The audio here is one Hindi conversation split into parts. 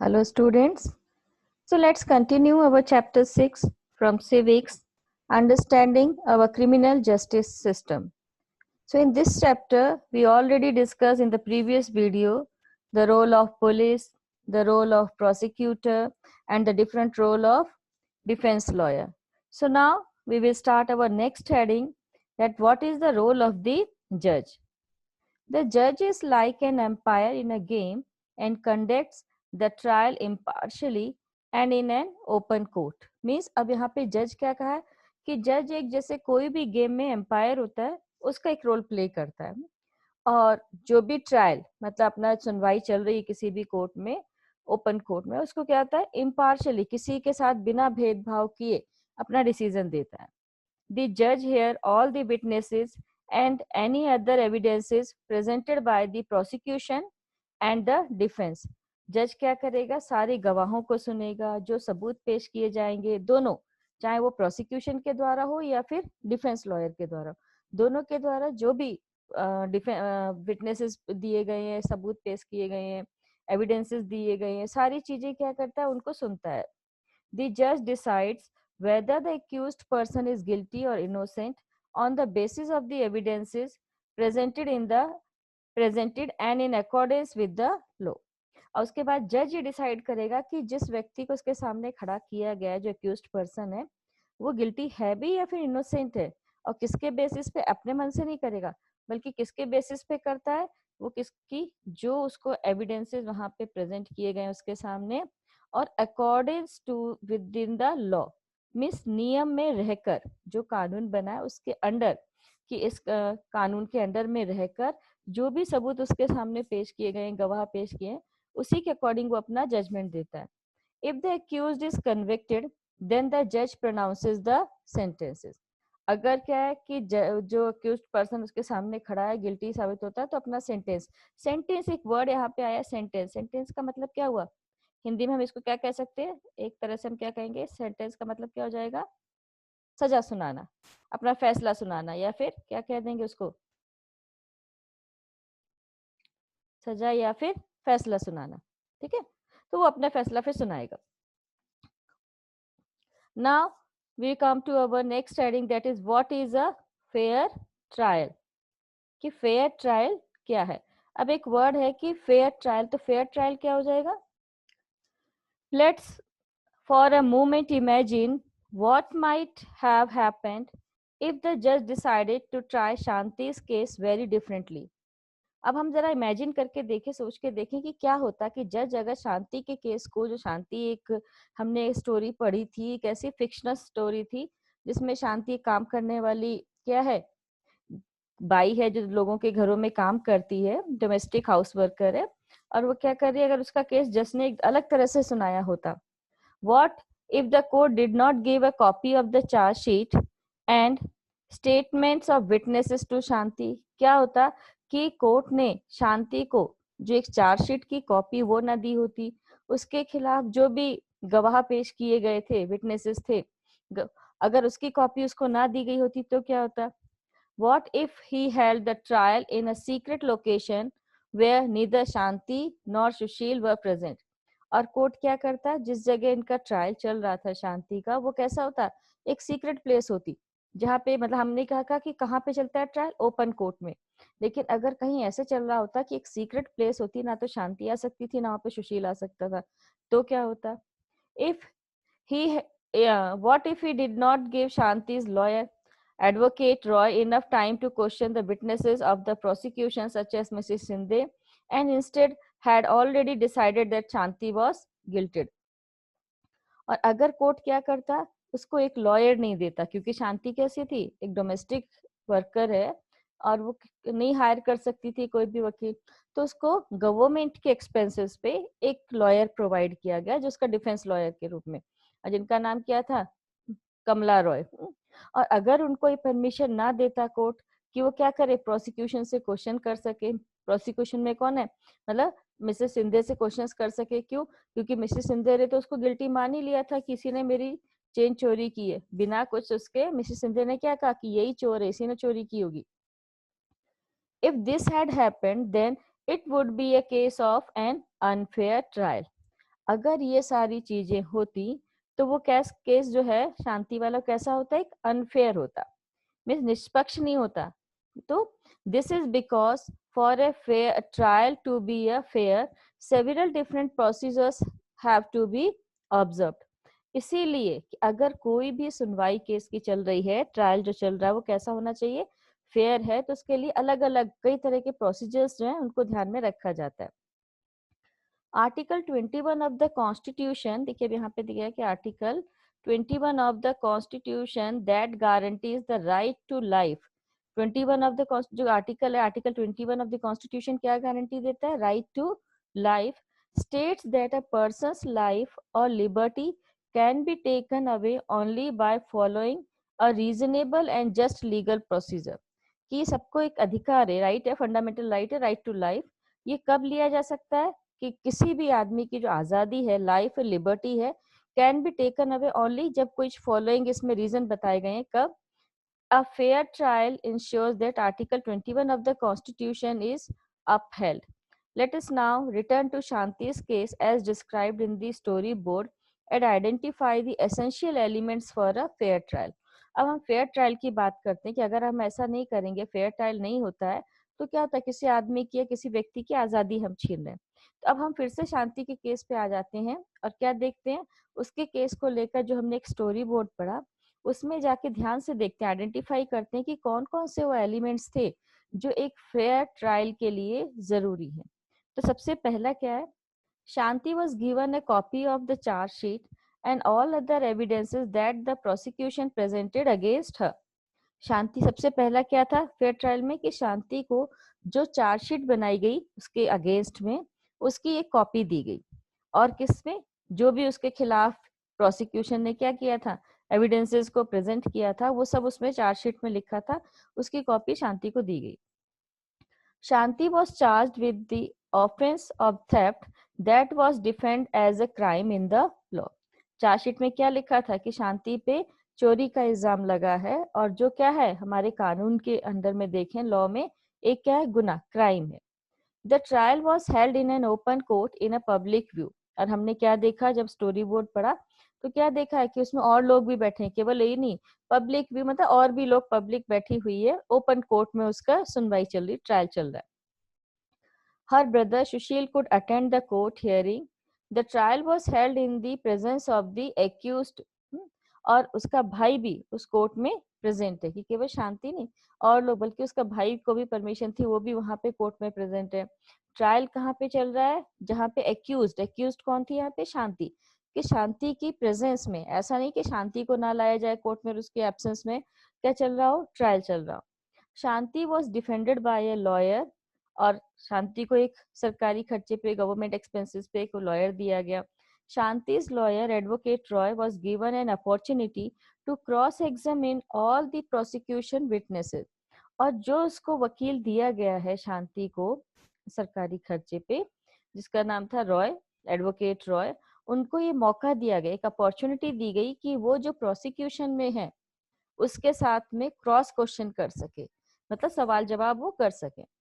Hello students. So let's continue our chapter 6 from civics, understanding our criminal justice system. So in this chapter, we already discussed in the previous video the role of police, the role of prosecutor and the different role of defense lawyer. So now we will start our next heading, that what is the role of the judge. The judge is like an umpire in a game and conducts the trial impartially and in an open court. Means अब यहाँ पे जज क्या कहा है कि जज एक जैसे कोई भी गेम में एम्पायर होता है उसका एक रोल प्ले करता है और जो भी ट्रायल मतलब अपना सुनवाई चल रही है किसी भी कोर्ट में ओपन कोर्ट में उसको क्या होता है इम्पार्शली किसी के साथ बिना भेदभाव किए अपना डिसीजन देता है. The judge hear all the witnesses and any other evidences presented by the prosecution and the defense. जज क्या करेगा, सारे गवाहों को सुनेगा, जो सबूत पेश किए जाएंगे दोनों, चाहे वो प्रोसिक्यूशन के द्वारा हो या फिर डिफेंस लॉयर के द्वारा, दोनों के द्वारा जो भी विटनेसेस दिए गए हैं, सबूत पेश किए गए हैं, एविडेंसेस दिए गए हैं, सारी चीजें क्या करता है उनको सुनता है. The judge decides whether the accused person is guilty or innocent on the basis of the evidences presented and in accordance with the law. और उसके बाद जज ये डिसाइड करेगा कि जिस व्यक्ति को उसके सामने खड़ा किया गया है, जो अक्यूज्ड पर्सन है, वो गिल्टी है भी या फिर इनोसेंट है, और किसके बेसिस पे, अपने मन से नहीं करेगा बल्कि किसके बेसिस पे करता है, वो किसकी जो उसको एविडेंसेस वहां पे प्रेजेंट किए गए उसके सामने और according to within the law, means नियम में रहकर, जो कानून बना है उसके अंडर, कि इस कानून के अंडर में रहकर जो भी सबूत उसके सामने पेश किए गए, गवाह पेश किए, उसी के अकॉर्डिंग वो अपना जजमेंट देता है. If the accused is convicted then the जज प्रोनाउंसेस द सेंटेंसेस. अगर क्या है कि जो अक्यूज्ड पर्सन उसके सामने खड़ा है गिल्टी साबित होता है तो अपना सेंटेंस, सेंटेंस एक वर्ड यहाँ पे आया सेंटेंस, सेंटेंस का मतलब क्या हुआ, हिंदी में हम इसको क्या कह सकते हैं, एक तरह से हम क्या कहेंगे, सेंटेंस का मतलब क्या हो जाएगा, सजा सुनाना, अपना फैसला सुनाना, या फिर क्या कह देंगे उसको, सजा या फिर फैसला सुनाना. ठीक है, तो वो अपना फैसला फिर सुनाएगा. Now we come to our next heading, that is what is a fair trial. कि फेयर ट्रायल क्या है. अब एक वर्ड है कि फेयर ट्रायल, तो फेयर ट्रायल क्या हो जाएगा. Let's for a moment imagine what might have happened if the judge decided to try Shanti's case very differently. अब हम जरा इमेजिन करके देखें, सोच के देखें कि क्या होता कि जज अगर शांति के केस को, जो शांति एक हमने स्टोरी पढ़ी थी, एक ऐसी फिक्शनल स्टोरी थी जिसमें शांति काम करने वाली क्या है, बाई है, जो लोगों के घरों में काम करती है, डोमेस्टिक हाउस वर्कर है, और वो क्या कर रही है, अगर उसका केस जज ने एक अलग तरह से सुनाया होता. What if the court did not give a copy of the charge sheet and statements of witnesses to Shanti? क्या होता कि कोर्ट ने शांति को जो एक चार्जशीट की कॉपी वो ना दी होती, उसके खिलाफ जो भी गवाह पेश किए गए थे, विटनेसेस थे, अगर उसकी कॉपी उसको ना दी गई होती तो क्या होता. What if he held the trial in a secret location where neither Shanti nor Sushil were present? और कोर्ट क्या करता, जिस जगह इनका ट्रायल चल रहा था शांति का, वो कैसा होता, एक सीक्रेट प्लेस होती, जहाँ पे मतलब हमने कहा कि कहाँ पे चलता है ट्रायल, ओपन कोर्ट में. लेकिन अगर कहीं ऐसे चल रहा होता कि एक सीक्रेट प्लेस होती, ना तो शांति आ सकती थी ना वहाँ पे सुशील आ सकता था, तो क्या होता. If he what if he did not give Shanti's lawyer advocate Roy enough time to question the witnesses of the prosecution such as Mrs. Shinde, and instead had already decided that Shanti was guilty. और अगर कोर्ट क्या करता, उसको एक लॉयर नहीं देता, क्योंकि शांति कैसी थी, एक डोमेस्टिक वर्कर है और वो नहीं हायर कर सकती थी कोई भी वकील, तो उसको गवर्नमेंट के एक्सपेंसेस पे एक लॉयर प्रोवाइड किया गया, जो उसका डिफेंस लॉयर के रूप में, जिनका नाम क्या था, कमला रॉय. और अगर उनको ये परमिशन ना देता कोर्ट कि वो क्या करे, प्रोसिक्यूशन से क्वेश्चन कर सके, प्रोसिक्यूशन में कौन है, मतलब मिसेस सिंधे से क्वेश्चंस कर सके, क्यों, क्योंकि मिसेस सिंधे ने तो उसको गिल्टी मान ही लिया था, किसी ने मेरी चेन चोरी की है, बिना कुछ उसके मिसेस सिंधे ने क्या कहा कि यही चोर है, इसी ने चोरी की होगी. If this had happened, then it would be a case of an unfair trial. अगर ये सारी चीजें होती तो वो केस जो है शांति वाला कैसा होता है, एक अनफेयर होता, मीन्स निष्पक्ष नहीं होता। तो this is because for a fair trial to be a fair several different procedures have to be observed. इसीलिए कि अगर कोई भी सुनवाई केस की चल रही है, ट्रायल जो चल रहा है वो कैसा होना चाहिए, फेयर है, तो उसके लिए अलग अलग कई तरह के प्रोसीजर्स जो है उनको ध्यान में रखा जाता है। आर्टिकल 21 ऑफ द कॉन्स्टिट्यूशन, देखिए यहाँ पे दिया है कि article 21 of the constitution that guarantees the right to life. 21 of the जो आर्टिकल है, आर्टिकल 21 ऑफ द कॉन्स्टिट्यूशन क्या गारंटी देता है, right to life states that a person's life or liberty can be taken away only by following a reasonable and just legal procedure। कि सबको एक अधिकार है, राइट है, फंडामेंटल राइट है, राइट टू लाइफ। ये कब लिया जा सकता है कि किसी भी आदमी की जो आज़ादी है, लाइफ लिबर्टी है, can be taken away only जब कुछ फॉलोइंग इसमें रीजन बताए गए हैं। कब? A fair trial ensures that Article 21 of the Constitution is upheld. Let us now return to Shanti's case as described in the storyboard and identify the essential elements for a fair trial. अब हम फेयर ट्रायल की बात करते हैं कि अगर हम ऐसा नहीं करेंगे, फेयर ट्रायल नहीं होता है, तो क्या होता है, किसी आदमी की या किसी व्यक्ति की आज़ादी हम छीन रहे हैं। तो अब हम फिर से शांति के केस पे आ जाते हैं और क्या देखते हैं, उसके केस को लेकर जो हमने एक स्टोरी बोर्ड पढ़ा, उसमें जाके ध्यान से देखते हैं, आइडेंटिफाई करते हैं कि कौन कौन से वो एलिमेंट्स थे जो एक फेयर ट्रायल के लिए जरूरी है। तो सबसे पहला क्या है, Shanti was given a copy of the chargesheet and all other evidences that the prosecution presented against her. Shanti सबसे पहला क्या था फेयर ट्रायल में कि शांति को जो चार्जशीट बनाई गई उसके अगेंस्ट में उसकी एक कॉपी दी गई, और किसमें, जो भी उसके खिलाफ प्रोसिक्यूशन ने क्या किया था, एविडेंसेस को प्रेजेंट किया था, वो सब उसमें चार्जशीट में लिखा था, उसकी कॉपी शांति को दी गई। शांति was charged with the offense of theft that was defined as a crime in the law। Chargesheet में क्या लिखा था कि शांति पे चोरी का इल्जाम लगा है, और जो क्या है हमारे कानून के अंदर में देखें, लॉ में एक क्या है, गुनाह, क्राइम है। The trial was held in an open court in a public view. और हमने क्या देखा जब स्टोरी बोर्ड पढ़ा, तो क्या देखा है कि उसमें और लोग भी बैठे हैं, केवल यही नहीं, पब्लिक व्यू मतलब और भी लोग, पब्लिक बैठी हुई है, ओपन कोर्ट में उसका सुनवाई चल रही, ट्रायल चल रहा है। Her brother Sushil could attend the court hearing. The trial was held in the presence of the accused। और उसका भाई भी उस कोर्ट में प्रेजेंट है, कि केवल शांति नहीं और लोग, बल्कि उसका भाई को भी परमिशन थी, वो भी वहां पे कोर्ट में प्रेजेंट है। ट्रायल कहाँ पे चल रहा है, जहाँ पे एक्यूज्ड कौन थी यहाँ पे, शांति, कि शांति की प्रेजेंस में, ऐसा नहीं कि शांति को ना लाया जाए कोर्ट में और उसके एब्सेंस में क्या चल रहा हो, ट्रायल चल रहा हो। Shanti was defended by a lawyer, और शांति को एक सरकारी खर्चे पे, गवर्नमेंट एक्सपेंसेस पे एक लॉयर दिया गया। शांति's lawyer advocate Roy was given an opportunity to cross examine all the prosecution witnesses। और जो उसको वकील दिया गया है शांति को सरकारी खर्चे पे, जिसका नाम था रॉय, एडवोकेट रॉय, उनको ये मौका दिया गया, एक अपॉर्चुनिटी दी गई कि वो जो प्रोसिक्यूशन में है उसके साथ में क्रॉस क्वेश्चन कर सके, मतलब सवाल जवाब वो कर सके।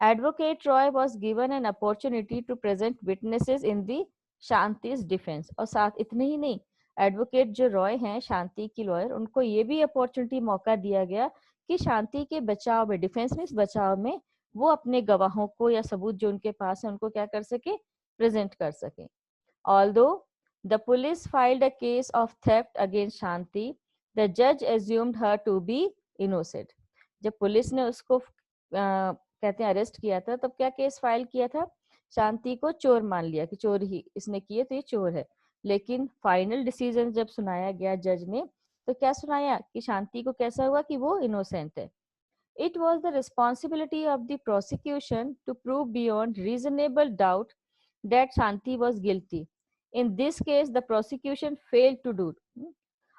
Advocate Roy was given an opportunity to present witnesses in the Shanti's defence. और साथ इतने ही नहीं, एडवोकेट जो रॉय हैं शांति की लॉयर, उनको ये भी अपॉर्चुनिटी, मौका दिया गया कि शांति के बचाव में, डिफेंस में, इस बचाव में वो अपने गवाहों को या सबूत जो उनके पास है उनको क्या कर सके, प्रेजेंट कर सके। Although the police filed a case of theft against Shanti, the judge assumed her to be innocent। जब पुलिस ने उसको कहते हैं अरेस्ट किया था, तब क्या केस फाइल किया था, शांति को चोर मान लिया कि चोर ही इसने किए, तो ये चोर है। लेकिन फाइनल डिसीजन जब सुनाया गया जज ने, तो क्या सुनाया कि शांति को कैसा हुआ कि वो इनोसेंट है। It was the responsibility of the prosecution to prove beyond reasonable doubt that Shanti was guilty। In this case, the prosecution failed to do।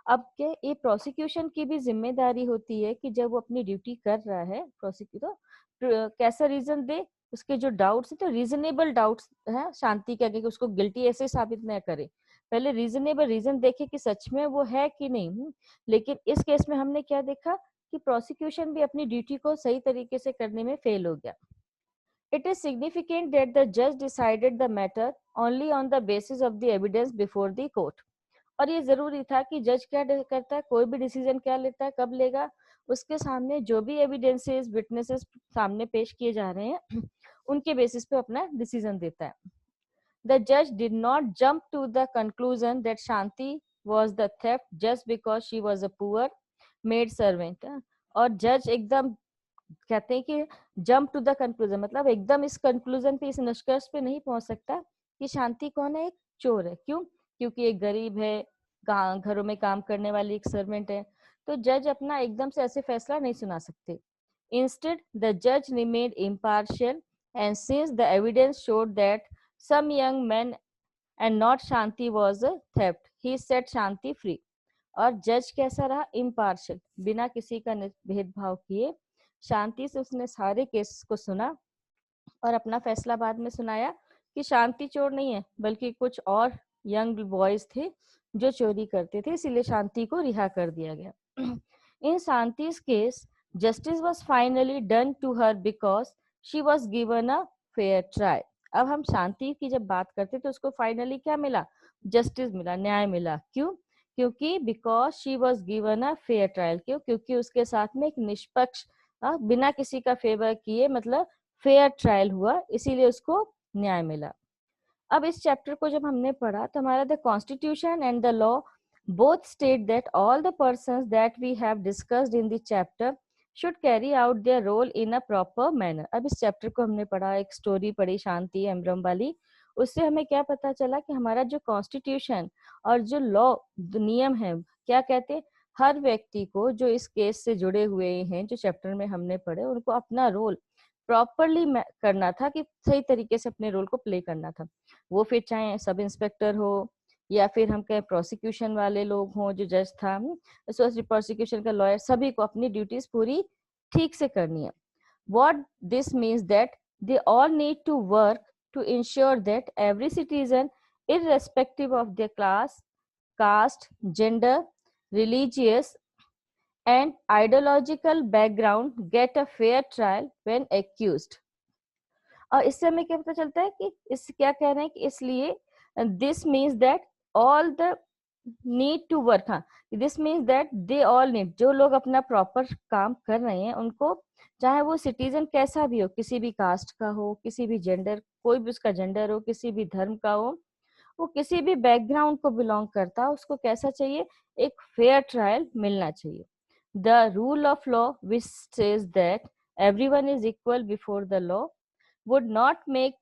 अब क्या, ये प्रोसिक्यूशन की भी जिम्मेदारी होती है कि जब वो अपनी ड्यूटी कर रहा है प्रोसिक्यूटर, कैसा रीजन दे, उसके जो डाउट्स है, तो रीजनेबल डाउट्स है शांति के आगे कि उसको गिल्टी ऐसे साबित न करे, पहले रीजनेबल रीजन देखे कि सच में वो है कि नहीं। लेकिन इस केस में हमने क्या देखा कि प्रोसिक्यूशन भी अपनी ड्यूटी को सही तरीके से करने में फेल हो गया। It is significant that the judge decided the matter only on the basis of the evidence before the court. और ये जरूरी था कि जज क्या करता है, कोई भी डिसीजन क्या लेता है, कब लेगा, उसके सामने जो भी एविडेंसेस विटनेसेस सामने पेश किए जा रहे हैं उनके बेसिस पे अपना डिसीजन देता है. The judge did not jump to the conclusion that Shanti was the theft just because she was a poor maid servant. और जज एकदम कहते हैं कि जंप टू द कंक्लूजन, मतलब एकदम इस कंक्लूजन पे, इस निष्कर्ष पे नहीं पहुंच सकता कि शांति कौन है, एक चोर है. क्यों? क्योंकि एक गरीब है, घरों में काम करने वाली एक सर्वेंट है. तो जज अपना एकदम से ऐसे फैसला नहीं सुना सकते. इंस्टेड द जज remained impartial and since the evidence showed that some young man and not Shanti was a theft, he set Shanti free. और जज कैसा रहा? इम्पार्शियल, बिना किसी का भेदभाव किए शांति से उसने सारे केस को सुना और अपना फैसला बाद में सुनाया कि शांति चोर नहीं है, बल्कि कुछ और यंग बॉयज थे जो चोरी करते थे, इसीलिए शांति को रिहा कर दिया गया. In Shanti's case justice was finally done to her because she was given a fair trial. अब हम शांति की जब बात करते तो उसको फाइनली क्या मिला? जस्टिस मिला, न्याय मिला. क्यों? क्योंकि because she was given a fair trial. क्यों? क्योंकि उसके साथ में एक निष्पक्ष, बिना किसी का फेवर किए, मतलब फेयर ट्रायल हुआ, इसीलिए उसको न्याय मिला. अब इस चैप्टर को जब हमने पढ़ा तो हमारा the constitution and the law both state that all the persons that we have discussed in the chapter should carry out their role in a proper manner. अब इस चैप्टर को हमने पढ़ा, एक स्टोरी पढ़ी शांति एम्ब्रम वाली, उससे हमें क्या पता चला कि हमारा जो कॉन्स्टिट्यूशन और जो लॉ नियम है, क्या कहते हैं, हर व्यक्ति को जो इस केस से जुड़े हुए हैं, जो चैप्टर में हमने पढ़े, उनको अपना रोल प्रॉपरली करना था, कि सही तरीके से अपने रोल को प्ले करना था. वो फिर चाहे सब इंस्पेक्टर हो या फिर हम कहें प्रोसिक्यूशन वाले लोग हों, जो जज था, प्रोसिक्यूशन का लॉयर, सभी को अपनी ड्यूटीज पूरी ठीक से करनी है. What this means that they all need to work to ensure that every citizen, irrespective of their class, caste, gender, religious and ideological background, get a fair trial when accused. और इससे हमें क्या पता चलता है कि इस क्या कह रहे हैं कि इसलिए this means that all the need to work. हाँ, this means that they all need, जो लोग अपना प्रॉपर काम कर रहे हैं उनको, चाहे वो सिटीजन कैसा भी हो, किसी भी कास्ट का हो, किसी भी जेंडर, कोई भी उसका जेंडर हो, किसी भी धर्म का हो, वो किसी भी बैकग्राउंड को बिलोंग करता है, उसको कैसा चाहिए? एक फेयर ट्रायल मिलना चाहिए. The rule of law which says that everyone is equal before the law would not make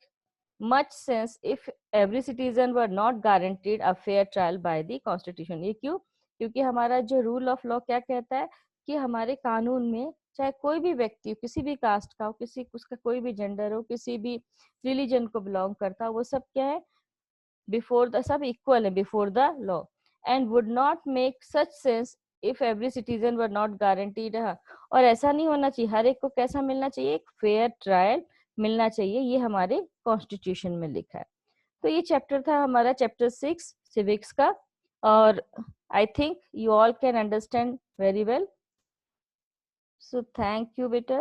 much sense if every citizen were not guaranteed a fair trial by the constitution. ये क्यों? क्योंकि हमारा जो रूल ऑफ लॉ क्या कहता है कि हमारे कानून में चाहे कोई भी व्यक्ति हो, किसी भी कास्ट का हो, किसी उसका कोई भी जेंडर हो, किसी भी रिलीजन को बिलोंग करता हो, वो सब क्या है? बिफोर द, सब इक्वल है before the law. And would not make such sense if every citizen were not guaranteed. और ऐसा नहीं होना चाहिए, हर एक को कैसा मिलना चाहिए? एक फेयर ट्रायल मिलना चाहिए. ये हमारे कॉन्स्टिट्यूशन में लिखा है. तो ये चैप्टर था हमारा चैप्टर 6 सिविक्स का, और I think you all can understand very well. So thank you बेटा.